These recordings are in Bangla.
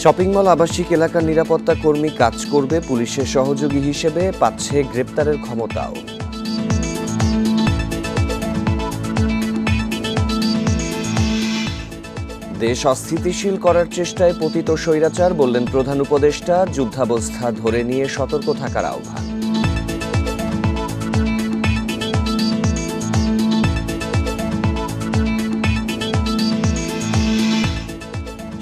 শপিং মল আবাসিক এলাকার নিরাপত্তা কর্মী কাজ করবে পুলিশের সহযোগী হিসেবে, পাচ্ছে গ্রেপ্তারের ক্ষমতাও। দেশ অস্থিতিশীল করার চেষ্টায় পতিত স্বৈরাচার, বললেন প্রধান উপদেষ্টা। যুদ্ধাবস্থা ধরে নিয়ে সতর্ক থাকার আহ্বান।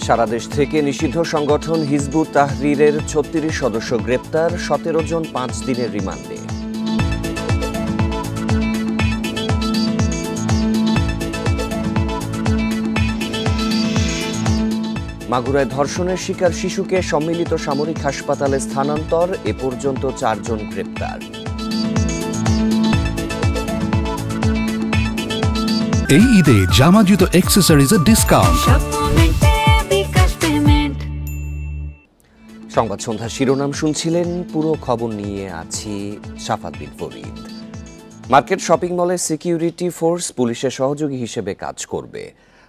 সারা দেশ থেকে নিষিদ্ধ সংগঠন হিজবুত তাহরিরের ৩৬ সদস্য গ্রেপ্তার, ১৭ জন ৫ দিনের রিমান্ডে। মাগুরায় ধর্ষণের শিকার শিশুকে সম্মিলিত সামরিক হাসপাতালে স্থানান্তর, এ পর্যন্ত ৪ জন গ্রেপ্তার। এই ঈদে জামা জুতো অ্যাক্সেসরিজের ডিসকাউন্ট। সংবাদ সন্ধ্যা শিরোনাম শুনছিলেন, পুরো খবর নিয়ে আছি শাফাত বিন ফরিদ। মার্কেট শপিং মলে সিকিউরিটি ফোর্স পুলিশের সহযোগী হিসেবে কাজ করবে,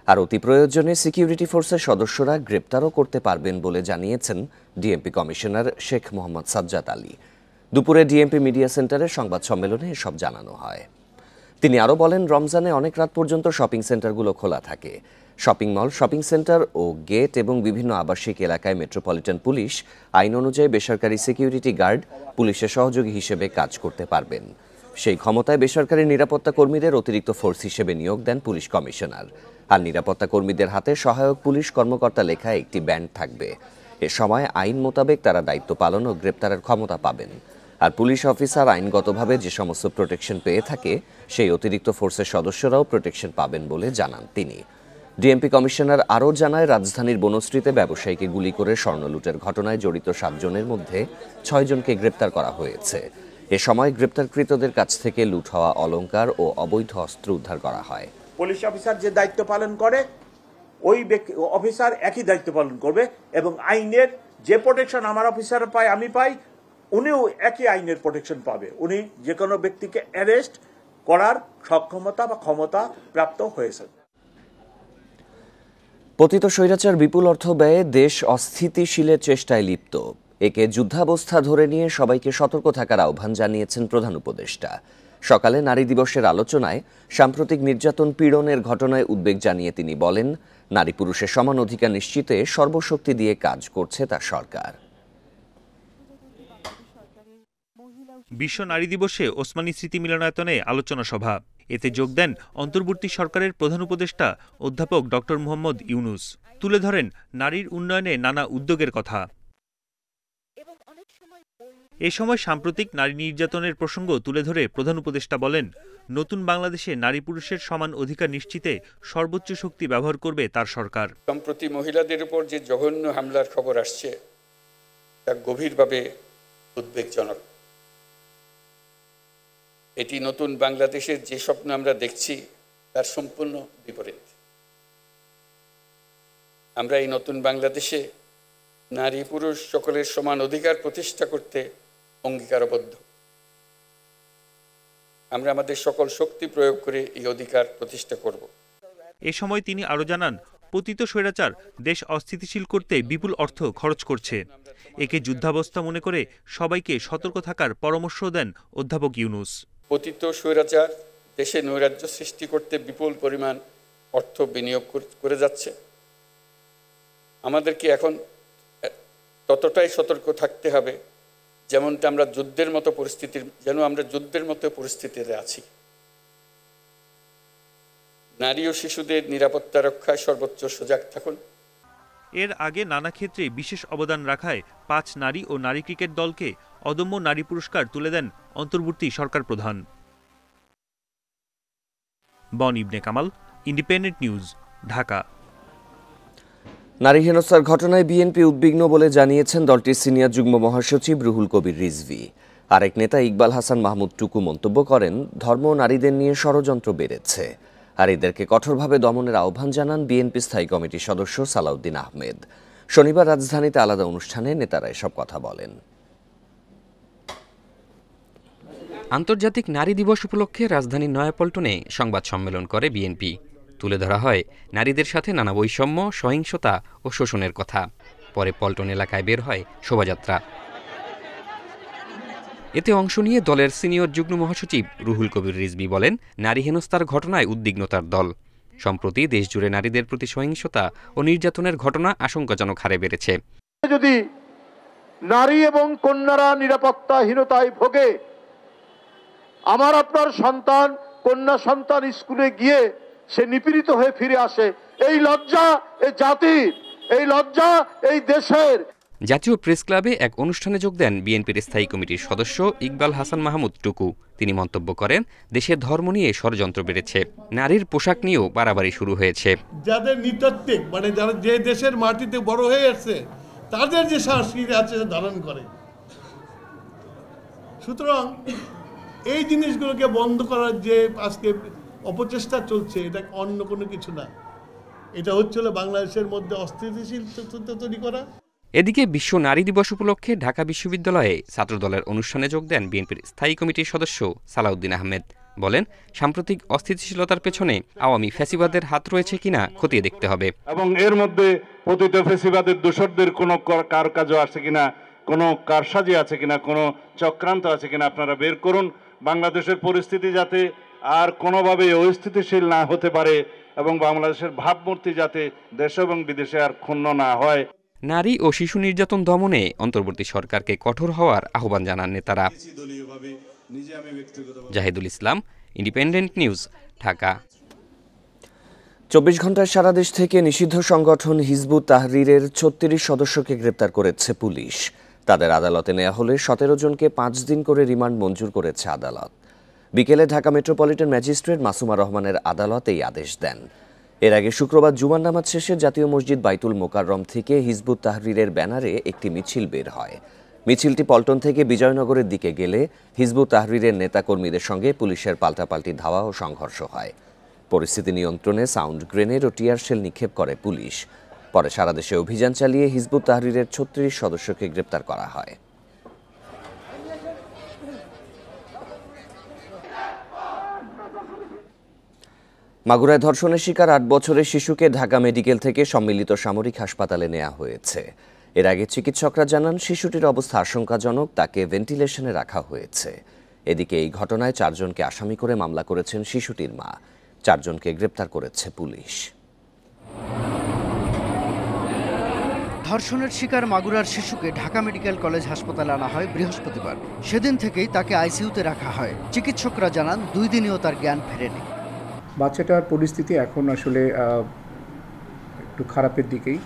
আর অতি প্রয়োজনে সিকিউরিটি ফোর্সের সদস্যরা গ্রেপ্তারও করতে পারবেন বলে জানিয়েছেন ডিএমপি কমিশনার শেখ মোহাম্মদ সাজ্জাদ আলী। দুপুরে ডিএমপি মিডিয়া সেন্টারের সংবাদ সম্মেলনে এসব জানানো হয়। তিনি আরও বলেন, রমজানে অনেক রাত পর্যন্ত শপিং সেন্টারগুলো খোলা থাকে। শপিং মল, শপিং সেন্টার ও গেট এবং বিভিন্ন আবাসিক এলাকায় মেট্রোপলিটন পুলিশ আইন অনুযায়ী বেসরকারি সিকিউরিটি গার্ড পুলিশের সহযোগী হিসেবে কাজ করতে পারবেন। সেই ক্ষমতায় বেসরকারি নিরাপত্তা কর্মীদের অতিরিক্ত ফোর্স হিসেবে নিয়োগ দেন পুলিশ কমিশনার। আর নিরাপত্তা কর্মীদের হাতে সহায়ক পুলিশ কর্মকর্তা লেখা একটি ব্যান্ড থাকবে। এ সময় আইন মোতাবেক তারা দায়িত্ব পালন ও গ্রেপ্তারের ক্ষমতা পাবেন। আর পুলিশ অফিসার আইনগতভাবে যে সমস্ত প্রোটেকশন পেয়ে থাকে, সেই অতিরিক্ত ফোর্সের সদস্যরাও প্রোটেকশন পাবেন বলে জানান তিনি। ডিএমপি কমিশনার আরও জানায়, রাজধানীর বনশ্রীতে ব্যবসায়ীকে গুলি করে স্বর্ণলুটের ঘটনায় জড়িত 7 জনের মধ্যে 6 জনকে গ্রেপ্তার করা হয়েছে। এ সময় গ্রেপ্তারকৃতদের কাছ থেকে লুট হওয়া অলংকার ও অবৈধ অস্ত্র উদ্ধার করা হয়। পুলিশ অফিসার যে দায়িত্ব পালন করে, ওই অফিসার একই দায়িত্ব পালন করবে এবং আইনের যে প্রোটেকশন আমার অফিসার পায়, আমি পাই, উনিও একই আইনের প্রোটেকশন পাবে। উনি যে কোনো ব্যক্তিকে অ্যারেস্ট করার সক্ষমতা বা ক্ষমতা প্রাপ্ত হয়েছে। পতিত স্বৈরাচার বিপুল অর্থ ব্যয়ে দেশ অস্থিতিশীলের চেষ্টায় লিপ্ত, একে যুদ্ধাবস্থা ধরে নিয়ে সবাইকে সতর্ক থাকার আহ্বান জানিয়েছেন প্রধান উপদেষ্টা। সকালে নারী দিবসের আলোচনায় সাম্প্রতিক নির্যাতন পীড়নের ঘটনায় উদ্বেগ জানিয়ে তিনি বলেন, নারী পুরুষের সমান অধিকার নিশ্চিতে সর্বশক্তি দিয়ে কাজ করছে তার সরকার। বিশ্ব নারী দিবসে ওসমানী স্মৃতি মিলনায়তনে আলোচনা সভা। এতে যোগ দেন অন্তর্বর্তী সরকারের প্রধান উপদেষ্টা অধ্যাপক ডক্টর মোহাম্মদ ইউনুস। তুলে ধরেন নারীর উন্নয়নে নানা উদ্যোগের কথা। এ সময় সাম্প্রতিক নারী নির্যাতনের প্রসঙ্গ তুলে ধরে প্রধান উপদেষ্টা বলেন, নতুন বাংলাদেশে নারী পুরুষের সমান অধিকার নিশ্চিতে সর্বোচ্চ শক্তি ব্যবহার করবে তার সরকার। সম্প্রতি মহিলাদের উপর যে জঘন্য হামলার খবর আসছে, তা গভীরভাবে উদ্বেগজনক। এটি নতুন বাংলাদেশের যে স্বপ্ন আমরা দেখছি, তার সম্পূর্ণ বিপরীত। আমরা এই নতুন বাংলাদেশে নারী পুরুষ সকলের সমান অধিকার প্রতিষ্ঠা করতে অঙ্গীকারবদ্ধ। আমরা আমাদের সকল শক্তি প্রয়োগ করে এই অধিকার প্রতিষ্ঠা করব। এ সময় তিনি আরও জানান, পতিত স্বৈরাচার দেশ অস্থিতিশীল করতে বিপুল অর্থ খরচ করছে। একে যুদ্ধাবস্থা মনে করে সবাইকে সতর্ক থাকার পরামর্শ দেন অধ্যাপক ইউনুস। পতিত স্বৈরাচার দেশে নৈরাজ্য সৃষ্টি করতে বিপুল পরিমাণ অর্থ বিনিয়োগ করে যাচ্ছে। আমাদেরকে এখন ততটাই সতর্ক থাকতে হবে যেমনটা আমরা যুদ্ধের মতো পরিস্থিতিতে আছি। নারী ও শিশুদের নিরাপত্তা রক্ষায় সর্বোচ্চ সজাগ থাকুন। এর আগে নানা ক্ষেত্রে বিশেষ অবদান রাখায় 5 নারী ও নারী ক্রিকেট দলকে অদম্য নারী পুরস্কার তুলে দেন অন্তর্বর্তী সরকার প্রধান। বন ইবনে কামাল, ইন্ডিপেন্ডেন্ট নিউজ, ঢাকা। নারী হেনস্থার ঘটনায় বিএনপি উদ্বিগ্ন বলে জানিয়েছেন দলটির সিনিয়র যুগ্ম মহাসচিব রুহুল কবির রিজভী। আরেক নেতা ইকবাল হাসান মাহমুদ টুকু মন্তব্য করেন, ধর্ম নারীদের নিয়ে ষড়যন্ত্র বেড়েছে, আর এদেরকে কঠোরভাবে দমনের আহ্বান জানান বিএনপি স্থায়ী কমিটির সদস্য সালাউদ্দিন আহমেদ। শনিবার রাজধানীতে আলাদা অনুষ্ঠানে নেতারা এসব কথা বলেন। আন্তর্জাতিক নারী দিবস উপলক্ষে রাজধানীর নয়াপল্টনে সংবাদ সম্মেলন করে বিএনপি। তুলে ধরা হয় নারীদের সাথে নানা বৈষম্য, সহিংসতা ও শোষণের কথা। পরে পল্টন এলাকায় বের হয় শোভাযাত্রা। এতে অংশ নিয়ে দলের সিনিয়র যুগ্ম মহাসচিব রুহুল কবির রিজভী বলেন, নারী হেনস্থার ঘটনায় উদ্বিগ্নতার দল। সম্প্রতি দেশজুড়ে নারীদের প্রতি সহিংসতা ও নির্যাতনের ঘটনা আশঙ্কাজনক হারে বেড়েছে। যদি নারী এবং কন্যারা নিরাপত্তাহীনতায় ভোগে, আমার আপনার সন্তান, কন্যা সন্তান স্কুলে গিয়ে সে নিপীড়িত হয়ে ফিরে আসে, এই লজ্জা এই জাতির, এই লজ্জা এই দেশের। জাতীয় প্রেস ক্লাবে এক অনুষ্ঠানে যোগ দেন বিএনপির স্থায়ী কমিটির সদস্য ইকবাল হাসান মাহমুদ টুকু। তিনি মন্তব্য করেন, দেশের ধর্ম নিয়ে ষড়যন্ত্র বেড়েছে, নারীর পোশাক নিয়েও বাড়াবাড়ি শুরু হয়েছে। যাদের নৃতাত্ত্বিক মানে যারা যে দেশের মাটিতে বড় হয়ে আসছে তাদের যে সংস্কৃতি আছে ধারণ করে। সুতরাং এই জিনিসগুলোকে বন্ধ করার যে আজকে অপচেষ্টা চলছে, এটা অন্য কোনো কিছু না, এটা হচ্ছিল বাংলাদেশের মধ্যে অস্থিতিশীল তৈরি করা। এদিকে বিশ্ব নারী দিবস উপলক্ষে ঢাকা বিশ্ববিদ্যালয়ে ছাত্রদলের অনুষ্ঠানে যোগ দেন বিএনপির স্থায়ী কমিটির সদস্য সালাউদ্দিন আহমেদ। বলেন, সাম্প্রতিক অস্থিতিশীলতার পেছনে আওয়ামী ফ্যাসিবাদের হাত রয়েছে কিনা খতিয়ে দেখতে হবে এবং এর মধ্যে পতিত ফ্যাসিবাদের দোসরদের কোনো কারকাজও আছে কিনা, কোনো কারসাজি আছে কিনা, কোনো চক্রান্ত আছে কিনা আপনারা বের করুন। বাংলাদেশের পরিস্থিতি যাতে আর কোনোভাবে অস্থিতিশীল না হতে পারে এবং বাংলাদেশের ভাবমূর্তি যাতে দেশ এবং বিদেশে আর ক্ষুণ্ণ না হয়। নারী ও শিশু নির্যাতন দমনে অন্তর্বর্তী সরকারকে কঠোর হওয়ার আহ্বান জানান নেতারা। জাহিদুল ইসলাম, ইন্ডিপেন্ডেন্ট নিউজ, ঢাকা। 24 ঘন্টায় সারা দেশ থেকে নিষিদ্ধ সংগঠন হিজবুত তাহরীরের 36 সদস্যকে গ্রেপ্তার করেছে পুলিশ। তাদের আদালতে নেওয়া হলে 17 জনকে 5 দিন করে রিমান্ড মঞ্জুর করেছে আদালত। বিকেলে ঢাকা মেট্রোপলিটন ম্যাজিস্ট্রেট মাসুমা রহমানের আদালত এই আদেশ দেন। এর আগে শুক্রবার জুমার নামাজ শেষে জাতীয় মসজিদ বাইতুল মোকাররম থেকে হিজবুত তাহরীরের ব্যানারে একটি মিছিল বের হয়। মিছিলটি পল্টন থেকে বিজয়নগরের দিকে গেলে হিজবুত তাহরীরের নেতাকর্মীদের সঙ্গে পুলিশের পাল্টাপাল্টি ধাওয়া ও সংঘর্ষ হয়। পরিস্থিতি নিয়ন্ত্রণে সাউন্ড গ্রেনেড ও টিয়ার শেল নিক্ষেপ করে পুলিশ। পরে সারা দেশে অভিযান চালিয়ে হিজবুত তাহরীরের 36 সদস্যকে গ্রেপ্তার করা হয়। মাগুরায় ধর্ষণের শিকার 8 বছরের শিশুকে ঢাকা মেডিকেল থেকে সম্মিলিত সামরিক হাসপাতালে নেওয়া হয়েছে। এর আগে চিকিৎসকরা জানান, শিশুটির অবস্থা আশঙ্কাজনক, তাকে ভেন্টিলেশনে রাখা হয়েছে। এদিকে এই ঘটনায় 4 জনকে আসামি করে মামলা করেছেন শিশুটির মা। 4 জনকে গ্রেপ্তার করেছে পুলিশ। ধর্ষণের শিকার মাগুরার শিশুকে ঢাকা মেডিকেল কলেজ হাসপাতালে আনা হয় বৃহস্পতিবার। সেদিন থেকেই তাকে আইসিইউতে রাখা হয়। চিকিৎসকরা জানান, 2 দিনেও তার জ্ঞান ফেরেনি। বাচ্চাটার পরিস্থিতি এখন আসলে একটু খারাপের দিকেই।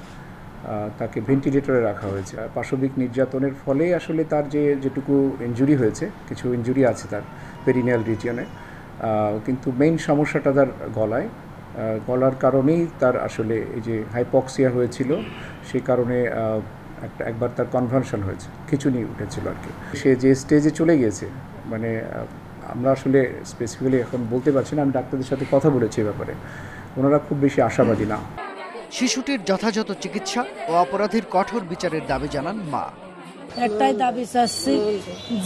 তাকে ভেন্টিলেটরে রাখা হয়েছে। পাশবিক নির্যাতনের ফলে আসলে তার যেটুকু ইনজুরি হয়েছে, কিছু ইনজুরি আছে তার পেরিনিয়াল রিজিয়নে, কিন্তু মেইন সমস্যাটা তার গলার কারণেই তার আসলে এই যে হাইপক্সিয়া হয়েছিল, সেই কারণে একবার তার কনভালশন হয়েছে, খিঁচুনি উঠেছিল আর কি। সে যে স্টেজে চলে গিয়েছে, মানে আমরা আসলে স্পেসিফিক্যালি এখন বলতে পারছি না। আমি ডাক্তারদের সাথে কথা বলেছি এ ব্যাপারে, ওনারা খুব বেশি আশাবাদী না। শিশুটির যথাযথ চিকিৎসা ও অপরাধীর কঠোর বিচারের দাবি জানান মা। একটাই দাবি চাচ্ছি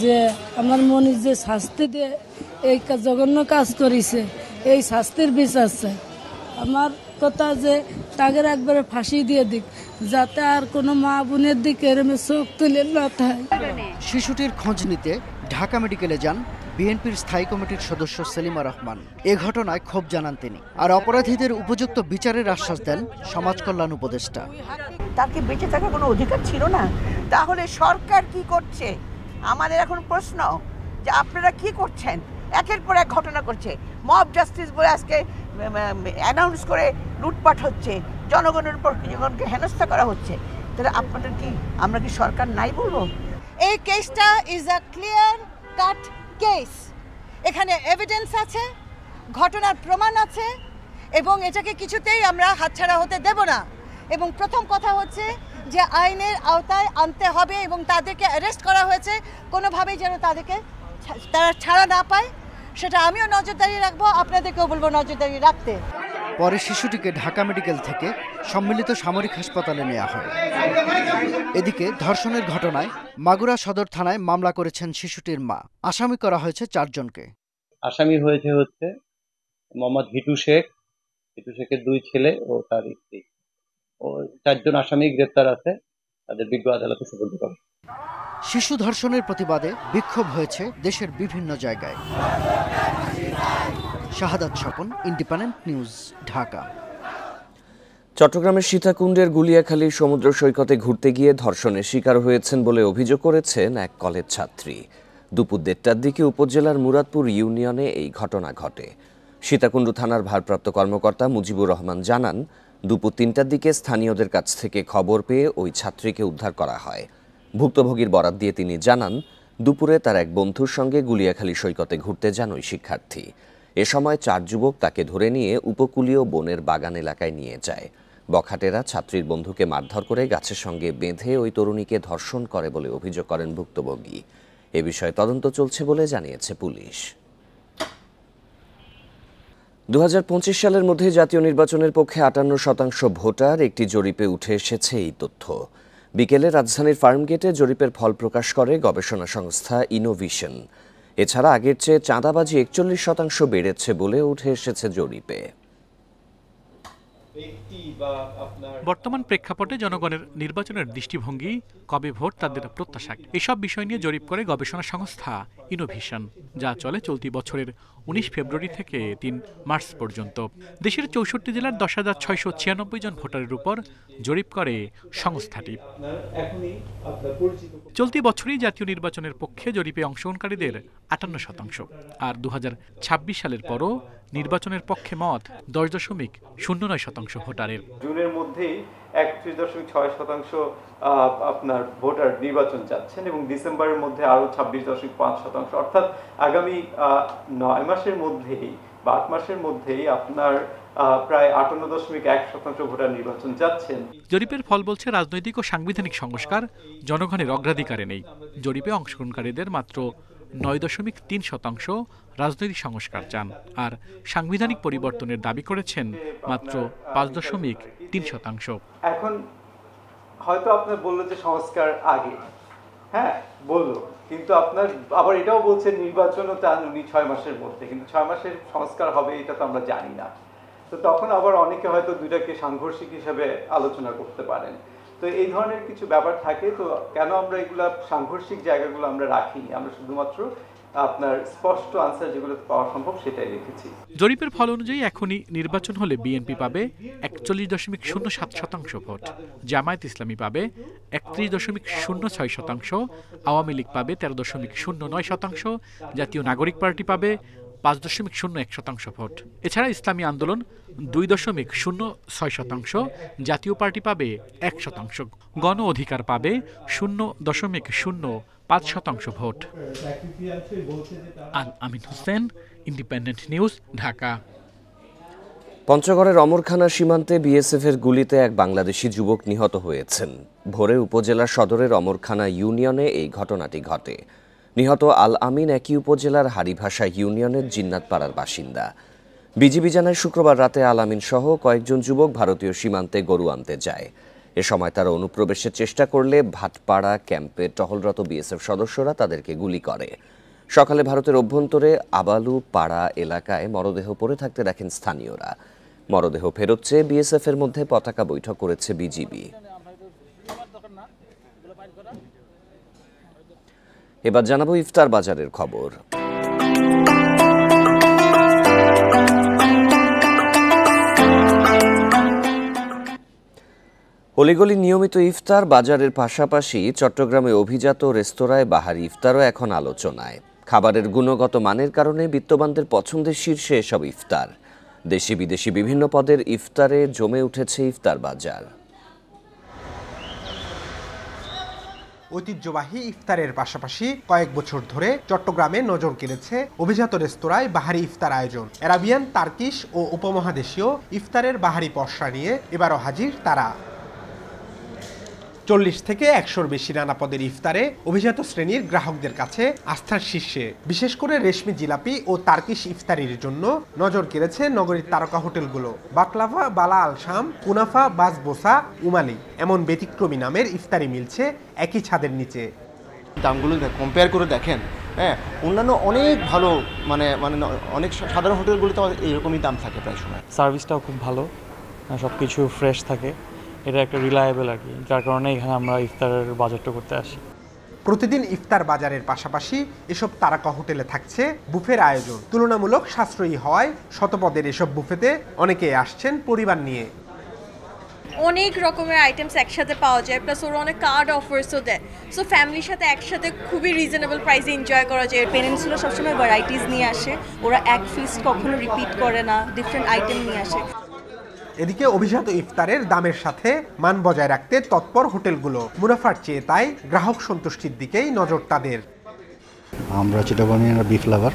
যে আমার মনে যে শাস্তি দিয়ে এই জঘন্য কাজ করেছে, এই শাস্তির বিচার চাই। আমার কথা যে তাকে একবারে ফাঁসি দিয়ে দিক, যাতে আর কোনো মা বোনের দিকে এরমে চোখ তুলে না থাকে। শিশুটির খোঁজ নিতে ঢাকা মেডিকেলে যান বিএনপির স্থায়ী কমিটির সদস্য সেলিমা রহমান। এ ঘটনায় ক্ষোভ জানান তিনি, আর অপরাধীদের উপযুক্ত বিচারের আশ্বাস দেন সমাজ কল্যাণ উপদেষ্টা। তার কি বেঁচে থাকার কোনো অধিকার ছিল না? তাহলে সরকার কি করছে? আমাদের এখন প্রশ্ন যে আপনারা কি করছেন? একের পর এক ঘটনা করছে, মব জাস্টিস বলে আজকে অ্যানাউন্স করে লুটপাট হচ্ছে, জনগণের উপর জনগণকে হেনস্থা করা হচ্ছে। তাহলে আপনাদের কি, আমরা কি সরকার নাই বলবো? এই কেসটা is a clear cut case. এখানে এভিডেন্স আছে, ঘটনার প্রমাণ আছে, এবং এটাকে কিছুতেই আমরা হাতছাড়া হতে দেব না। এবং প্রথম কথা হচ্ছে যে আইনের আওতায় আনতে হবে এবং তাদেরকে অ্যারেস্ট করা হয়েছে, কোনোভাবেই যেন তারা ছাড়া না পায়, সেটা আমিও নজরদারি রাখবো, আপনাদেরকেও বলবো নজরদারি রাখতে। পরে শিশুটিকে ঢাকা মেডিকেল থেকে সম্মিলিত সামরিক হাসপাতালে নেওয়া হয়। এদিকে ধর্ষণের ঘটনায় মাগুরা সদর থানায় মামলা করেছেন শিশুটির মা। আসামি করা হয়েছে 4 জনকে। আসামি হচ্ছে মোহাম্মদ হিটু শেখের 2 ছেলে ও তার স্ত্রী, ও 4 জন আসামি গ্রেপ্তার আছে। তাদের বিজ্ঞ আদালতে সুপর্দ করে। শিশু ধর্ষণের প্রতিবাদে বিক্ষোভ হয়েছে দেশের বিভিন্ন জায়গায়। শাহাদাত স্বপন, ইন্ডিপেন্ডেন্ট নিউজ, ঢাকা। চট্টগ্রামের সীতাকুণ্ডের গুলিয়াখালীর সমুদ্র সৈকতে ঘুরতে গিয়ে ধর্ষণের শিকার হয়েছেন বলে অভিযোগ করেছেন এক কলেজ ছাত্রী। দুপুর 1টার দিকে উপজেলার মুরাদপুর ইউনিয়নে এই ঘটনা ঘটে। সীতাকুণ্ড থানার ভারপ্রাপ্ত কর্মকর্তা মুজিবুর রহমান জানান, দুপুর 3টার দিকে স্থানীয়দের কাছ থেকে খবর পেয়ে ওই ছাত্রীকে উদ্ধার করা হয়। ভুক্তভোগীর বরাত দিয়ে তিনি জানান, দুপুরে তার এক বন্ধুর সঙ্গে গুলিয়াখালী সৈকতে ঘুরতে যান ওই শিক্ষার্থী। এ সময় 4 যুবক তাকে ধরে নিয়ে উপকূলীয় বনের বাগান এলাকায় নিয়ে যায়। বখাটেরা ছাত্রীর বন্ধুকে মারধর করে গাছের সঙ্গে বেঁধে ওই তরুণীকে ধর্ষণ করে বলে অভিযোগ করেন ভুক্তভোগী। এ বিষয়ে তদন্ত চলছে বলে জানিয়েছে পুলিশ। 2025 সালের মধ্যে জাতীয় নির্বাচনের পক্ষে 58% ভোটার, একটি জরিপে উঠে এসেছে এই তথ্য। বিকেলে রাজধানীর ফার্মগেটে জরিপের ফল প্রকাশ করে গবেষণা সংস্থা ইনোভিশন। এছাড়া আগের চেয়ে চাঁদাবাজি 41% বেড়েছে বলে উঠে এসেছে জরিপে। বর্তমান প্রেক্ষাপটে জনগণের নির্বাচনের দৃষ্টিভঙ্গি, কবে ভোট, তাদের প্রত্যাশা, এসব বিষয় নিয়ে জরিপ করে গবেষণা সংস্থা ইনোভিশন, যা চলে চলতি বছরের 19 ফেব্রুয়ারি থেকে 3 মার্চ পর্যন্ত। দেশের 64 জেলার 10,696 জন ভোটারের উপর জরিপ করে সংস্থাটি। চলতি বছরই জাতীয় নির্বাচনের পক্ষে জরিপে অংশগ্রহণকারীদের 58%, আর 2026 সালের পরও নির্বাচনের পক্ষে মত 10.09% ভোটারের। জুনের মধ্যেই 31.6% আপনার ভোটার নির্বাচন চাচ্ছেন এবং ডিসেম্বরের মধ্যে আরো 26.5%, অর্থাৎ আগামী 9 মাসের মধ্যেই বা 8 মাসের মধ্যেই আপনার প্রায় 58.1% ভোটার নির্বাচন চাচ্ছেন। জরিপের ফল বলছে, রাজনৈতিক ও সাংবিধানিক সংস্কার জনগণের অগ্রাধিকারে নেই। জরিপে অংশগ্রহণকারীদের মাত্র 9.3% রাজনৈতিক সংস্কার চান, আর সাংবিধানিক পরিবর্তনের দাবি করেছেন মাত্র 5.3%। এখন হয়তো আপনার বললো যে সংস্কার আগে, হ্যাঁ বললো, কিন্তু আপনার আবার এটাও বলছেন নির্বাচনও চান উনি 6 মাসের মধ্যে, কিন্তু 6 মাসের সংস্কার হবে এটা তো আমরা জানি না। তো তখন আবার অনেকে হয়তো দুইটাকে সাংঘর্ষিক হিসাবে আলোচনা করতে পারেন। তো এই ধরনের কিছু ব্যাপার থাকে। তো কেন আমরা এগুলা সাংঘর্ষিক জায়গাগুলো আমরা রাখিনি, আমরা শুধুমাত্র আপনার স্পষ্ট আনসার যেগুলো পাওয়া সম্ভব সেটাই রেখেছি। জরিপের ফল অনুযায়ী এখনই নির্বাচন হলে বিএনপি পাবে 41.07% ভোট, জামায়াত ইসলামী পাবে 31.06%, আওয়ামী লীগ পাবে 13.09%, জাতীয় নাগরিক পার্টি পাবে 5.01% ভোট। এছাড়া ইসলামী আন্দোলন 2.06%, জাতীয় পার্টি পাবে 1%, গণ অধিকার পাবে 0.05% ভোট। আমিন হোসেন, ইন্ডিপেন্ডেন্ট নিউজ, ঢাকা। পঞ্চগড়ের অমরখানা সীমান্তে বিএসএফের গুলিতে এক বাংলাদেশি যুবক নিহত হয়েছেন। ভোরে উপজেলা সদরের অমরখানা ইউনিয়নে এই ঘটনাটি ঘটে। নিহত আল আমিন একই উপজেলার হারিভাষা ইউনিয়নের জিন্নাতপাড়ার বাসিন্দা। বিজিবি জানায়, শুক্রবার রাতে আল আমিন সহ কয়েকজন যুবক ভারতীয় সীমান্তে গরু আনতে যায়। এ সময় তারা অনুপ্রবেশের চেষ্টা করলে ভাটপাড়া ক্যাম্পে টহলরত বিএসএফ সদস্যরা তাদেরকে গুলি করে। সকালে ভারতের অভ্যন্তরে আবালু পাড়া এলাকায় মরদেহ পড়ে থাকতে দেখেন স্থানীয়রা। মরদেহ ফেরত চেয়ে বিএসএফ এর মধ্যে পতাকা বৈঠক করেছে বিজিবি। এবার জানাবো ইফতার বাজারের খবর। অলিগলি নিয়মিত ইফতার বাজারের পাশাপাশি চট্টগ্রামে অভিজাত রেস্তোরাঁয় বাহারি ইফতারও এখন আলোচনায়। খাবারের গুণগত মানের কারণে বিত্তবানদের পছন্দের শীর্ষে এসব ইফতার। দেশি বিদেশি বিভিন্ন পদের ইফতারে জমে উঠেছে ইফতার বাজার। ঐতিহ্যবাহী ইফতারের পাশাপাশি কয়েক বছর ধরে চট্টগ্রামে নজর কেড়েছে অভিজাত রেস্তোরাঁয় বাহারি ইফতার আয়োজন। অ্যারাবিয়ান, তার্কিশ ও উপমহাদেশীয় ইফতারের বাহারি পসরা নিয়ে এবারও হাজির তারা। 40 থেকে 100-র বেশি নানা পদের ইফতারে অভিজাত শ্রেণীর গ্রাহকদের কাছে আস্থার শীর্ষে। বিশেষ করে রেশমি জিলাপি ও তার্কিশ ইফতারির জন্য নজর কেড়েছে নগরীর তারকা হোটেলগুলো। বাকলাভা, বালা আল শাম, কুনাফা, বাসবোসা, উমালি এমন ব্যতিক্রমী নামের ইফতারি মিলছে একই ছাদের নিচে। দামগুলো কম্পেয়ার করে দেখেন, হ্যাঁ, অন্যান্য অনেক ভালো মানে অনেক সাধারণ হোটেলগুলোতে এরকমই দাম থাকে প্রায় সময়। সার্ভিসটাও খুব ভালো, সব কিছু ফ্রেশ থাকে এটা একটা রিলায়েবল আর কি, যার কারণে এখানে আমরা ইফতারের বাজারটা করতে আসি। প্রতিদিন ইফতার বাজারের পাশাপাশি এসব তারকা হোটেলে থাকছে বুফের আয়োজন। তুলনামূলক সাশ্রয়ী হওয়ায় শতপদের এসব বুফেতে অনেকেই আসছেন পরিবার নিয়ে। অনেক রকমের আইটেমস একসাথে পাওয়া যায়, প্লাস ওরা অনেক কার্ড অফার্সও দেয়, সো ফ্যামিলির সাথে একসাথে খুবই রিজনেবল প্রাইসে এনজয় করা যায়। পেরেন্টসগুলো সবসময় ভ্যারাইটিস নিয়ে আসে, ওরা এক ফিস্ট কখনো রিপিট করে না, ডিফারেন্ট আইটেম নিয়ে আসে। এদিকে অভিজাত ইফতারের দামের সাথে মান বজায় রাখতে তৎপর হোটেলগুলো। মুনাফার চেয়ে তাই গ্রাহক সন্তুষ্টির দিকেই নজর তাদের। আমরা চিটাগংয়ের বিফ লাভার,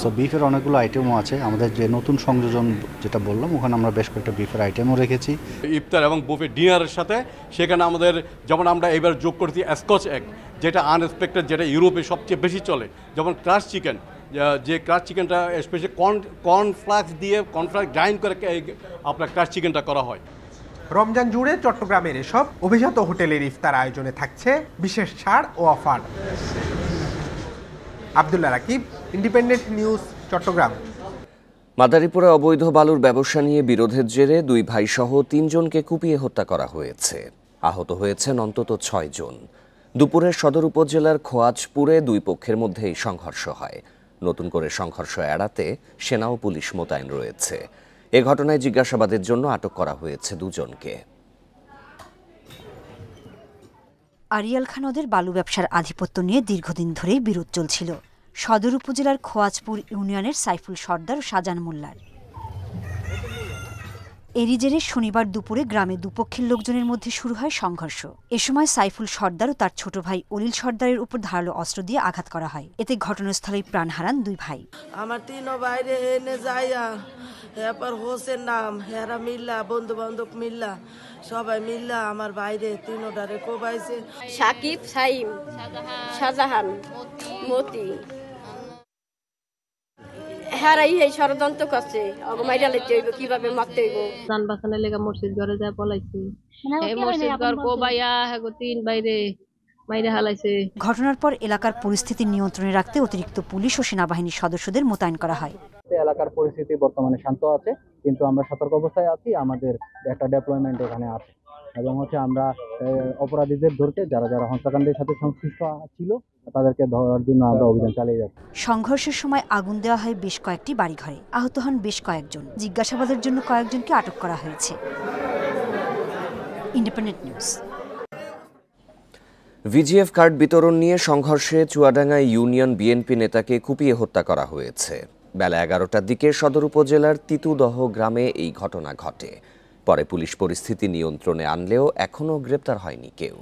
সো বিফের অনেকগুলো আইটেমও আছে। আমাদের যে নতুন সংযোজন যেটা বললাম, ওখানে আমরা বেশ কয়েকটা বিফের আইটেমও রেখেছি। ইফতার এবং বুফে ডিনারের সাথে সেখানে আমাদের যেমন আমরা এবার যোগ করছি স্কচ এগ, যেটা আনএক্সপেক্টেড, যেটা ইউরোপে সবচেয়ে বেশি চলে। যেমন ক্রাশ চিকেন, যে ক্রাশ চিকেনটা স্পেশালি কর্নফ্লাক্স দিয়ে কর্নফ্লাক্স গ্রাইন্ড করে আপনার ক্রাশ চিকেনটা করা হয়। রমজান জুড়ে চট্টগ্রামের এসব অভিজাত হোটেলের ইফতার আয়োজনে থাকছে বিশেষ ছাড় ও offer. Abdullah Rakib, Independent News, Chittagong. মাদারীপুরে অবৈধ বালুর ব্যবসা নিয়ে বিরোধের জেরে 2 ভাইসহ 3 জনকে কুপিয়ে হত্যা করা হয়েছে। আহত হয়েছেন অন্তত 6 জন। দুপুরে সদর উপজেলার খোয়াজপুরে 2 পক্ষের মধ্যেই সংঘর্ষ হয়। নতুন করে সংঘর্ষ এড়াতে সেনা ও পুলিশ মোতায়েন রয়েছে। এ ঘটনায় জিজ্ঞাসাবাদের জন্য আটক করা হয়েছে 2 জনকে। আরিয়াল খাঁ নদের বালু ব্যবসার আধিপত্য নিয়ে দীর্ঘদিন ধরেই বিরোধ চলছিল সদর উপজেলার খোয়াজপুর ইউনিয়নের সাইফুল সর্দার ও শাহজাহান মোল্লার। এরই জেরে শনিবার দুপুরে গ্রামে দুপক্ষের লোকজনের মধ্যে শুরু হয় সংঘর্ষ। এ সময় সাইফুল সর্দার ও তার ছোট ভাই অলিল সর্দারের উপর ধারালো অস্ত্র দিয়ে আঘাত করা হয়। এতে ঘটনাস্থলেই প্রাণ হারান 2 ভাই। আমার 3 বাইরে এনে যাইয়া এরপর হোসেন নাম হেরা মিল্লা, বন্ধু বান্ধব মিল্লা, সবাই মিল্লা আমার বাইরে 3টারে কোবাইছে। সাকিব, সাইম, শাহজাহান, মতি, হারাই এই ষড়যন্ত্র করছে, মাইরা লেতে হইব, কিভাবে মারতে হইব। জান বাঁচানোর লেগে মসজিদ ঘরে যায় পলাইছি, এই মসজিদ ঘর কোবাইয়া হেগো 3 বাইরে মাইরা হালাইছে। ঘটনার পর এলাকার পরিস্থিতি নিয়ন্ত্রণে রাখতে অতিরিক্ত পুলিশ ও সেনাবাহিনীর সদস্যদের মোতায়েন করা হয়। এলাকার পরিস্থিতি বর্তমানে শান্ত আছে, কিন্তু আমরা সতর্ক অবস্থায় আছি। আমাদের একটা ডেপ্লয়মেন্ট এখানে আছে এবং আমরা অপরাধীদের ধরতে যারা যারা হত্যাকাণ্ডের সাথে সংশ্লিষ্ট ছিল তাদেরকে ধরার জন্য আমরা অভিযান চালিয়ে যাচ্ছি। সংঘর্ষের সময় আগুন দেওয়া হয় বেশ কয়েকটি বাড়িঘরে। আহত হন বেশ কয়েকজন। জিজ্ঞাসাবাদের জন্য কয়েকজনকে আটক করা হয়েছে। Independent news. ভিজিএফ কার্ড বিতরণ নিয়ে সংঘর্ষে চুয়াডাঙ্গা ইউনিয়ন বিএনপি নেতাকে কুপিয়ে হত্যা করা হয়েছে। বেলা 11টার দিকে সদর উপজেলার তিতুদহ গ্রামে এই ঘটনা ঘটে। পরে পুলিশ পরিস্থিতি নিয়ন্ত্রণে আনলেও এখনও গ্রেপ্তার হয়নি কেউ।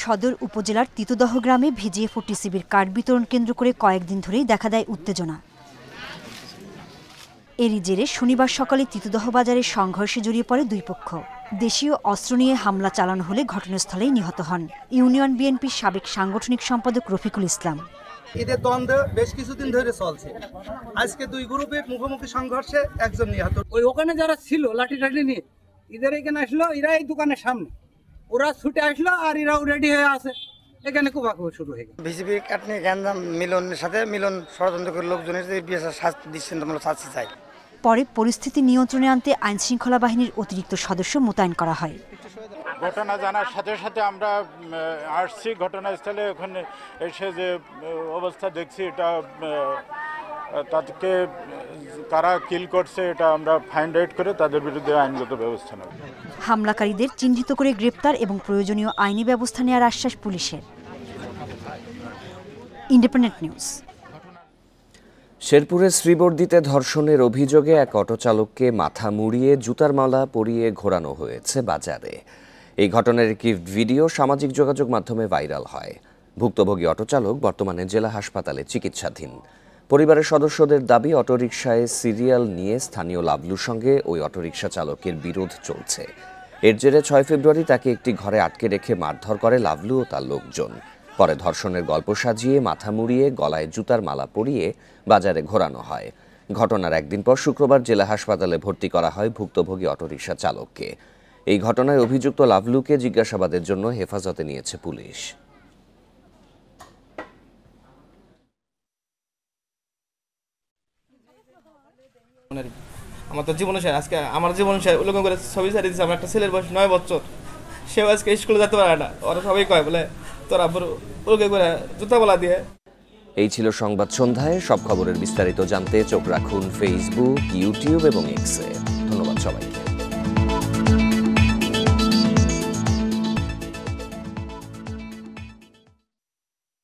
সদর উপজেলার তিতুদহ গ্রামে ভিজিএফ ও টিসিবির কার্ড বিতরণ কেন্দ্র করে কয়েকদিন ধরেই দেখা দেয় উত্তেজনা। এরই জেরে শনিবার সকালে তিতুদহ বাজারে সংঘর্ষে জড়িয়ে পড়ে 2 পক্ষ। দেশীয় অস্ত্র নিয়ে হামলা চালানো হলে ঘটনাস্থলেই নিহত হন ইউনিয়ন বিএনপির সাবেক সাংগঠনিক সম্পাদক রফিকুল ইসলাম। এদের দ্বন্দ্ব বেশ কিছুদিন ধরে চলছে। আজকে 2 গ্রুপে মুখোমুখি সংঘর্ষে একজন নিহত। ওখানে যারা ছিল লাঠি টাঠি নিয়ে এদের এখানে আসলো, এরা এই দোকানের সামনে, ওরা ছুটে আসলো আর এরাও রেডি হয়ে আছে, এখানে কুবাকুবি শুরু হয়ে গেল। বিসিবি কাটনি গ্যাঞ্জাম মিলনের সাথে মিলন ষড়যন্ত্র লোকজনের যে শাস্তি দিচ্ছেন তোমরা শাস্তি চাই। পরে পরিস্থিতি নিয়ন্ত্রণে আনতে আইনশৃঙ্খলা বাহিনীর অতিরিক্ত সদস্য মোতায়েন করা হয়। ঘটনা জানার সাথে সাথে আমরা আসছি ঘটনাস্থলে। ওখানে এসে যে অবস্থা দেখছি, এটা তাদেরকে কারা কিল করছে এটা আমরা ফাইন্ড আউট করে তাদের বিরুদ্ধে আইনগত ব্যবস্থা নেব। হামলাকারীদের চিহ্নিত করে গ্রেপ্তার এবং প্রয়োজনীয় আইনি ব্যবস্থা নেওয়ার আশ্বাস পুলিশের। Independent news. শেরপুরের শ্রীবর্দীতে ধর্ষণের অভিযোগে এক অটোচালককে মাথা মুড়িয়ে জুতার মালা পরিয়ে ঘোরানো হয়েছে বাজারে। এই ঘটনার একটি ভিডিও সামাজিক যোগাযোগ মাধ্যমে ভাইরাল হয়। ভুক্তভোগী অটোচালক বর্তমানে জেলা হাসপাতালে চিকিৎসাধীন। পরিবারের সদস্যদের দাবি, অটোরিকশায় সিরিয়াল নিয়ে স্থানীয় লাভলুর সঙ্গে ওই অটোরিকশা চালকের বিরোধ চলছে। এর জেরে 6 ফেব্রুয়ারি তাকে একটি ঘরে আটকে রেখে মারধর করে লাভলু ও তার লোকজন। পরে ধর্ষণের গল্প সাজিয়ে মাথা মুড়িয়ে গলায় জুতার মালা পরিয়ে বাজারে ঘোরানো হয়। ঘটনার একদিন পর শুক্রবার জেলা হাসপাতালে ভর্তি করা হয় ভুক্তভোগী অটোরিকশা চালককে। এই ঘটনায় অভিযুক্ত লাভলুকে জিজ্ঞাসাবাদের জন্য হেফাজতে নিয়েছে পুলিশ। আমার তো জীবনে শেষ, আজকে আমার জীবন শেষ। ওরকম করে ছবি ছাড়িয়ে দিচ্ছে। আমার একটা ছেলের বয়স 9 বছর, সেও আজকে স্কুলে যেতে পারে না। ওরা সবাই কয় বলে তোরা ওরকম করে জুতা বলা দিয়ে। এই ছিল সংবাদ সন্ধ্যায়। সব খবরের বিস্তারিত জানতে চোখ রাখুন ফেসবুক, ইউটিউব এবং এক্সে। ধন্যবাদ সবাইকে।